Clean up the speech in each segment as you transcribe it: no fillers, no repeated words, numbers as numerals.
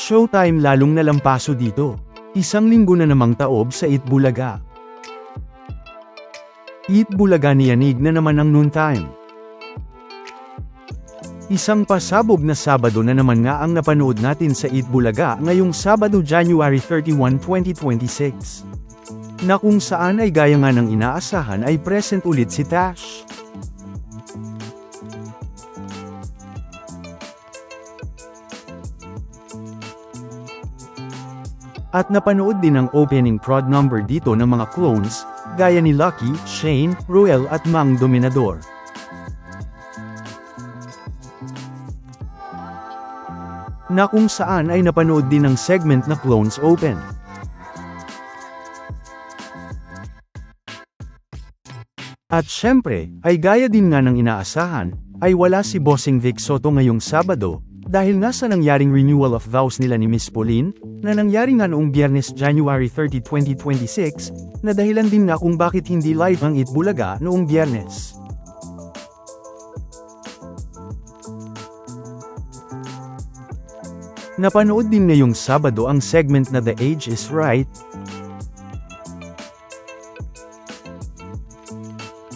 Showtime lalong nalampaso dito. Isang linggo na namang taob sa Eat Bulaga. Eat Bulaga niyanig na naman ang noontime. Isang pasabog na Sabado na naman nga ang napanood natin sa Eat Bulaga ngayong Sabado January 31, 2026. Na kung saan ay gaya nga ng inaasahan ay present ulit si Tash. At napanood din ang opening prod number dito ng mga clones, gaya ni Lucky, Shane, Ruel at Mang Dominador. Na kung saan ay napanood din ang segment na Clones Open. At syempre, ay gaya din nga ng inaasahan, ay wala si Bossing Vic Soto ngayong Sabado, dahil nga sa nangyaring renewal of vows nila ni Miss Pauline, na nangyari nga noong Biyernes January 30, 2026, na dahilan din nga kung bakit hindi live ang Eat Bulaga noong Biyernes. Napanood din ngayong Sabado ang segment na The Age is Right.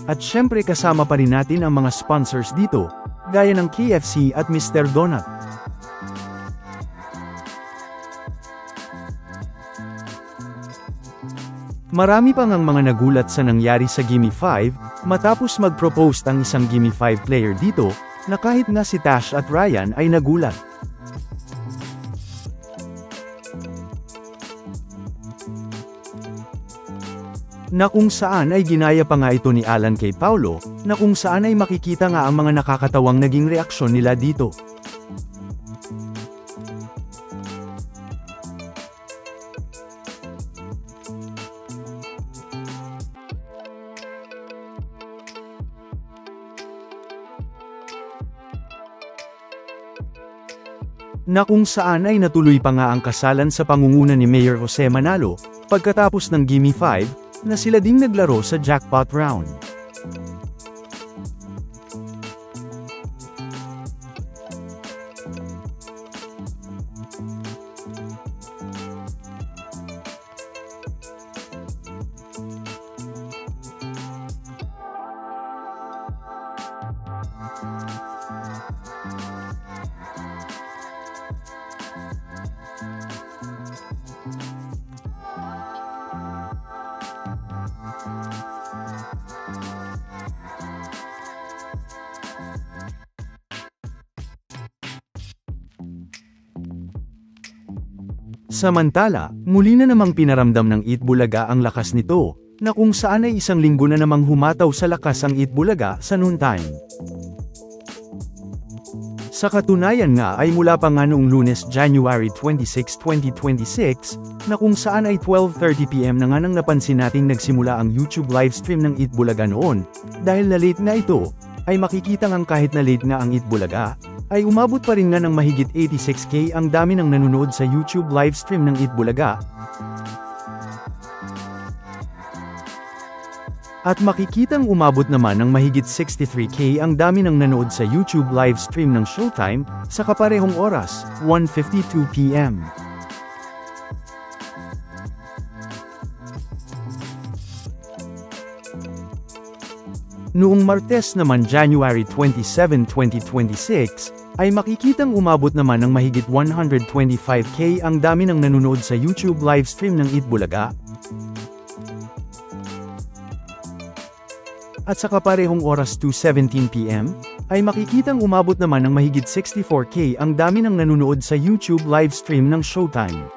At syempre kasama pa rin natin ang mga sponsors dito, gaya ng KFC at Mr. Donut. Marami pang ang mga nagulat sa nangyari sa Gimme 5, matapos mag-propose ang isang Gimme 5 player dito, na kahit nga si Tash at Ryan ay nagulat. Na kung saan ay ginaya pa nga ito ni Alan kay Paulo, na kung saan ay makikita nga ang mga nakakatawang naging reaksyon nila dito. Na kung saan ay natuloy pa nga ang kasalan sa pangunguna ni Mayor Jose Manalo, pagkatapos ng Gimme 5, na sila ding naglaro sa jackpot round. Samantala, muli na namang pinaramdam ng Eat Bulaga ang lakas nito, na kung saan ay isang linggo na namang humataw sa lakas ang Eat Bulaga sa noontime. Sa katunayan nga ay mula pa nga noong Lunes January 26, 2026, na kung saan ay 12:30 PM na nga nang napansin nating nagsimula ang YouTube livestream ng Eat Bulaga noon, dahil na late nga ito, ay makikita ngang kahit na late nga ang Eat Bulaga, ay umabot pa rin nga ng mahigit 86K ang dami ng nanonood sa YouTube livestream ng Eat Bulaga. At makikitang umabot naman ng mahigit 63K ang dami ng nanood sa YouTube livestream ng Showtime, sa kaparehong oras, 1:52 PM. Noong Martes naman January 27, 2026, ay makikitang umabot naman ng mahigit 125K ang dami ng nanonood sa YouTube livestream ng Eat Bulaga. At sa kaparehong oras 2:17 PM, ay makikitang umabot naman ng mahigit 64K ang dami ng nanonood sa YouTube livestream ng Showtime.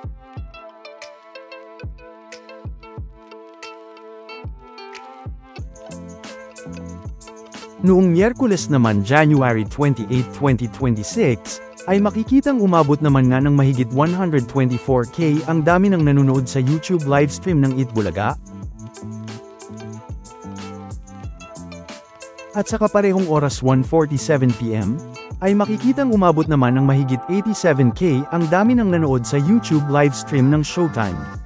Noong Miyerkules naman January 28, 2026, ay makikitang umabot naman nga ng mahigit 124K ang dami ng nanonood sa YouTube livestream ng Eat Bulaga. At sa kaparehong oras 1:47 PM, ay makikitang umabot naman ng mahigit 87K ang dami ng nanood sa YouTube livestream ng Showtime.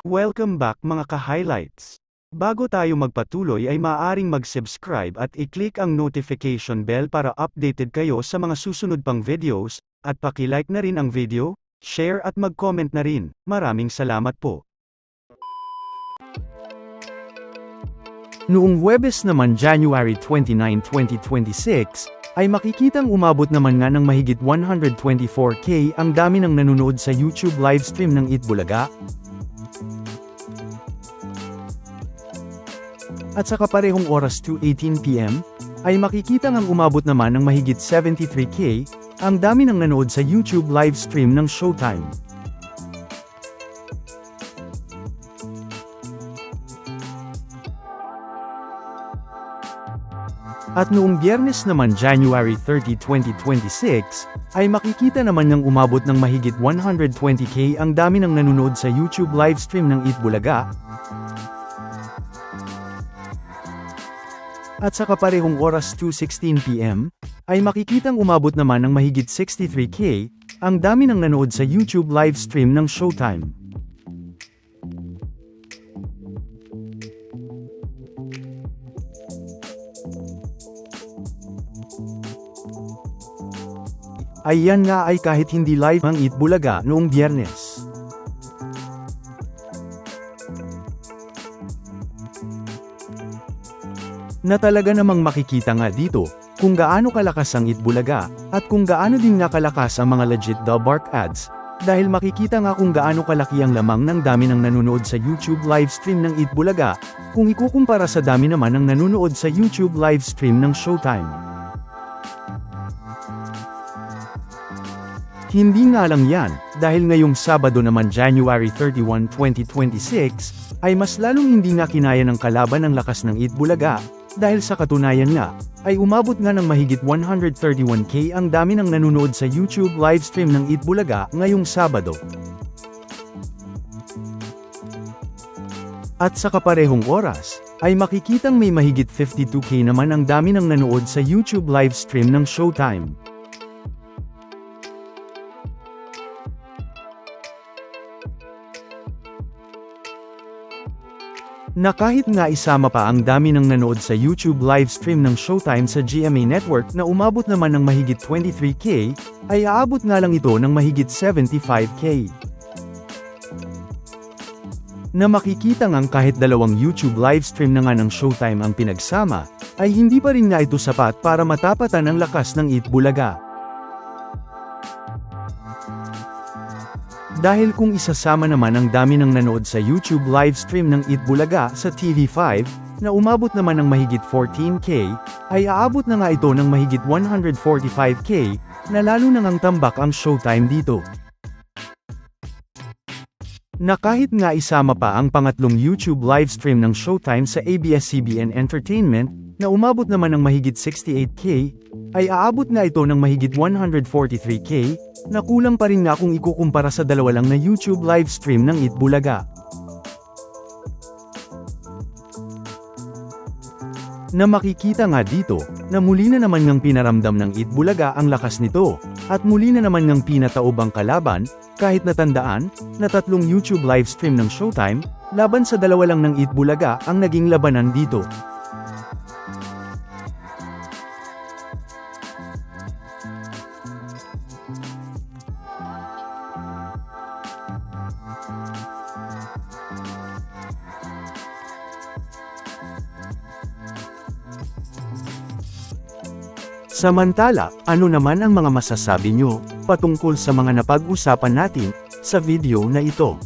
Welcome back mga ka-highlights. Bago tayo magpatuloy ay maaaring mag-subscribe at i-click ang notification bell para updated kayo sa mga susunod pang videos, at paki-like na rin ang video, share at mag-comment na rin. Maraming salamat po. Noong Huwebes naman January 29, 2026, ay makikitang umabot naman nga ng mahigit 124K ang dami ng nanonood sa YouTube livestream ng Itbulaga. At sa kaparehong oras 2:18 PM, ay makikitang ang umabot naman ng mahigit 73K ang dami ng nanood sa YouTube livestream ng Showtime. At noong Biyernes naman January 30, 2026, ay makikita naman ng umabot ng mahigit 120K ang dami ng nanonood sa YouTube livestream ng Itbulaga. At sa kaparehong oras 2:16 PM, ay makikitang umabot naman ng mahigit 63K ang dami ng nanood sa YouTube livestream ng Showtime. Ayan nga ay kahit hindi live ang Itbulaga noong Biyernes. Na talaga namang makikita nga dito, kung gaano kalakas ang Itbulaga, at kung gaano din nga kalakas ang mga legit The Bark ads, dahil makikita nga kung gaano kalaki ang lamang ng dami ng nanonood sa YouTube livestream ng Itbulaga, kung ikukumpara sa dami naman ng nanonood sa YouTube livestream ng Showtime. Hindi nga lang yan, dahil ngayong Sabado naman January 31, 2026, ay mas lalong hindi nga kinaya ng kalaban ang lakas ng Itbulaga, dahil sa katunayan nga, ay umabot nga ng mahigit 131K ang dami ng nanonood sa YouTube livestream ng Itbulaga ngayong Sabado. At sa kaparehong oras, ay makikitang may mahigit 52K naman ang dami ng nanood sa YouTube livestream ng Showtime. Na kahit nga isama pa ang dami ng nanood sa YouTube livestream ng Showtime sa GMA Network na umabot naman ng mahigit 23K, ay aabot nga lang ito ng mahigit 75K. Na makikita ngang kahit dalawang YouTube livestream na nga ng Showtime ang pinagsama, ay hindi pa rin nga ito sapat para matapatan ang lakas ng Itbulaga. Dahil kung isasama naman ang dami ng nanood sa YouTube livestream ng Itbulaga sa TV5, na umabot naman ng mahigit 14K, ay aabot na nga ito ng mahigit 145K, na lalo na ngang tambak ang Showtime dito. Na kahit nga isama pa ang pangatlong YouTube livestream ng Showtime sa ABS-CBN Entertainment, na umabot naman ng mahigit 68K, ay aabot na ito ng mahigit 143K, na kulang pa rin nga kung ikukumpara sa dalawa lang na YouTube livestream ng Itbulaga. Na makikita nga dito, na muli na naman ngang pinaramdam ng Itbulaga ang lakas nito, at muli na naman ngang pinataob ang kalaban, kahit natandaan, na tatlong YouTube livestream ng Showtime, laban sa dalawa lang ng Itbulaga ang naging labanan dito. Samantala, ano naman ang mga masasabi nyo patungkol sa mga napag-usapan natin sa video na ito?